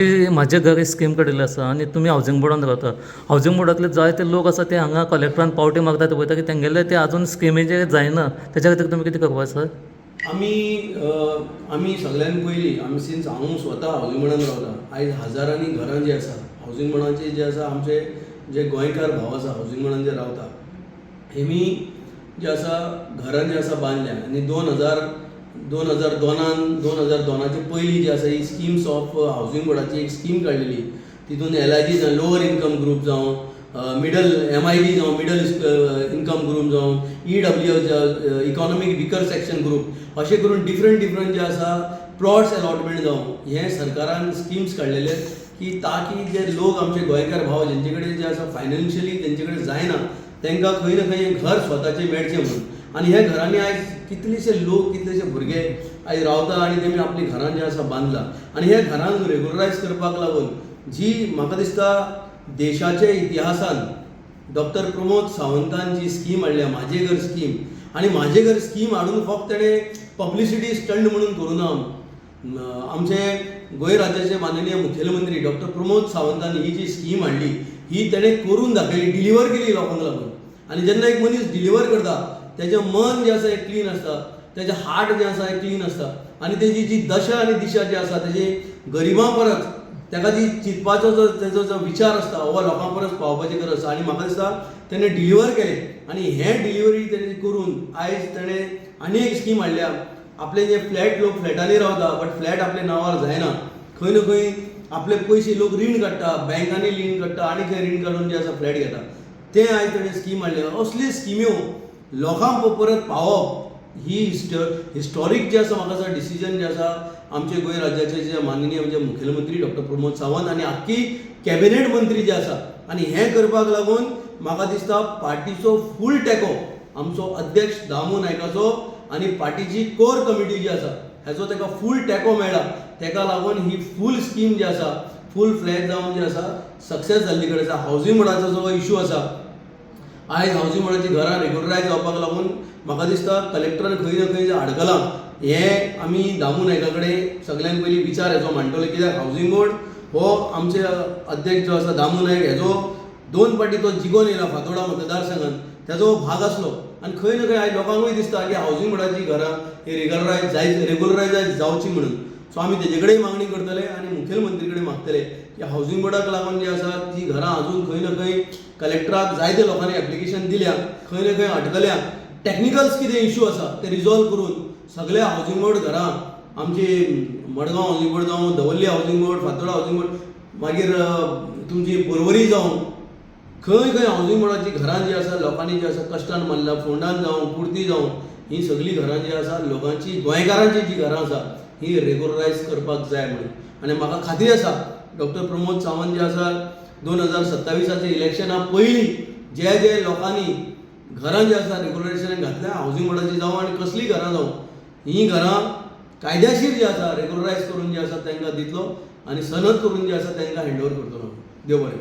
माझे घर स्कीम काडिल्लें आसा आनी तुमी हावजींग बोर्डान रावता. हावजींग बोर्डांतले जायते लोक आसा ते हांगा कलेक्टरान पावटी मागतात पळयता की तेंगेले ते आजून स्किमीचे जायना. तेच्या खातीर तुमी कितें करपा सर? आमी सगळ्यान पयलीं आमी सिन्स हांव स्वता हावजींग बोर्डान रावता. आयज हजारांनी घरां जीं आसा हावजींग बोर्डाचे जे आसा आमचे जे गोंयकार भाव आसा हावजींग बोर्डान जे रावता हेमी जे आसा घरां जी आसा बांदल्या आनी 2002चे पयलीं जी आसा ही स्किम्स ऑफ हावजींग बोर्डाची एक स्कीम काडलेली. तितून LIG जावं लोअर इन्कम ग्रूप जावं मिडल MIB जावं मिडल इन्कम ग्रूप जावं EWS economic weaker section group अशें करून डिफरंट जे आसा प्लॉट्स अलॉटमेंट जावं हे सरकारान स्किम्स काडलेले की ताकी जे लोक आमचे गोंयकार भाव जेंचे कडेन जे आसा फायनान्शियली तेंचे कडेन जायना तांकां खंय ना खंय घर स्वताचें मेळचें म्हणून. आनी ह्या घरांनी आयज कितलेशे लोक कितलेशे भुरगे आयज रावता आनी तेमी आपली घरां जी आसा बांदला. आनी ह्या घरांक रेगुलरायज करपाक लागून जी म्हाका दिसता देशाच्या इतिहासान डॉक्टर प्रमोद सावंतान जी स्कीम हाडल्या म्हाजें घर स्कीम आनी म्हाजें घर स्कीम हाडून फक्त तेणें पब्लिसिटी स्टंट म्हणून करूना. आमचे गोंय राज्याचे माननीय मुखेलमंत्री डॉक्टर प्रमोद सावंतान ही जी स्कीम हाडली ही तेणें करून दाखयली, डिलिव्हर केली लोकांक लागून. आनी जेन्ना एक मनीस डिलिव्हर करता तेजें मन जें आसा एक क्लीन आसता, तेजें हार्ट जें आसा एक क्लीन आसता आनी तेजी जी दशा आनी दिशा जी आसा तेजी गरिबां परस ताका जी चिंतपाचो तेजो जो विचार आसता हो लोकां परस पावपाची गरज आसा. आनी म्हाका दिसता तेणें डिलिव्हर केलें आनी हें डिलिव्हरी तेणें करून आयज तेणें आनी एक स्कीम हाडल्या. आपले जे फ्लॅट लोक फ्लॅटांनी रावता बट फ्लॅट आपल्या नांवार जायना, खंय ना खंय आपले पयशे लोक रीण काडटा, बँकांनी रीण काडटा आनी खंय रीण काडून जे आसा फ्लॅट घेता. तें आयज तेणें स्कीम हाडल्या. असली स्किम्यो लोकांक परत पावप ही हिस्टॉरीक जे आसा म्हाका दिसता डिसिजन जे आसा आमचे गोंय राज्याचे जे माननीय म्हणजे मुखेलमंत्री डॉक्टर प्रमोद सावंत आनी आख्खी कॅबिनेट मंत्री जे आसा. आनी हें करपाक लागून म्हाका दिसता पार्टीचो फूल तेंको आमचो अध्यक्ष दामू नायकाचो आनी पार्टीची कोर कमिटी जी आसा हेजो ताका फूल तेंको मेळ्ळा. ताका लागून ही फूल स्कीम जी आसा फूल फ्लॅग जावन जी आसा सक्सेस जाल्ली कडेन आसा. हावजींग बोर्डाचो जो इशू आसा आयज हावजींग बोर्डाची घरां रेगुलरायज जावपाक लागून म्हाका दिसता कलेक्टरान खंय ना खंय आडकलां. हें आमी दामू नायका कडेन सगळ्यान पयलीं विचार हेजो मांडटले कित्याक हावजींग बोर्ड हो आमचे अध्यक्ष जो आसा दामू नायक हेजो 2 फावटी तो जिखून येयला फातोर्डा मतदारसंघात तेजो भाग आसलो. आनी खंय ना खंय आयज लोकांकूय दिसता की हावजींग बोर्डाची घरां ही रेगुलरायज जावची म्हणून. सो आमी तेजे कडेन मागणी करतले आनी मुखेलमंत्री कडेन मागतले की हावजींग बोर्डाक लागून जी आसा ती घरां अजून खंय ना खंय कलेक्टराक जायते लोकांनी एप्लिकेशन दिल्या, खंय ना खंय अटकल्या. टॅक्निकल्स कितें इशू आसा ते रिजॉल्व करून सगळे हावजींग बोर्ड घरां आमची मडगांव हावजींग बोर्ड जावं, Davorlim housing board, Fatorda housing board, मागीर तुमची पर्वरी जावं, खंय खंय हावजींग बोर्डाची घरां जी आसा लोकांनी जी आसा कश्टान बांदल्या, फोंडान जावं, कुर्ती जावं, ही सगळीं घरां जी आसा लोकांची गोंयकारांची जी घरां आसा ही रेगुलरायज करपाक जाय म्हणून. आनी म्हाका खात्री आसा डॉक्टर प्रमोद सावंत जे आसा 2027च्या इलेक्शना पयलीं जे जे लोकांनी घरां जी आसा रेगुलरायजेशन घातल्या हावजींग बोर्डाची जावं आनी कसलीं घरां जावं हीं घरां कायद्याशीर जी आसा रेगुलरायज करून जी आसा तांकां दितलो आनी सनद करून जी आसा तांकां हँडओवर करतलो. देव बरें.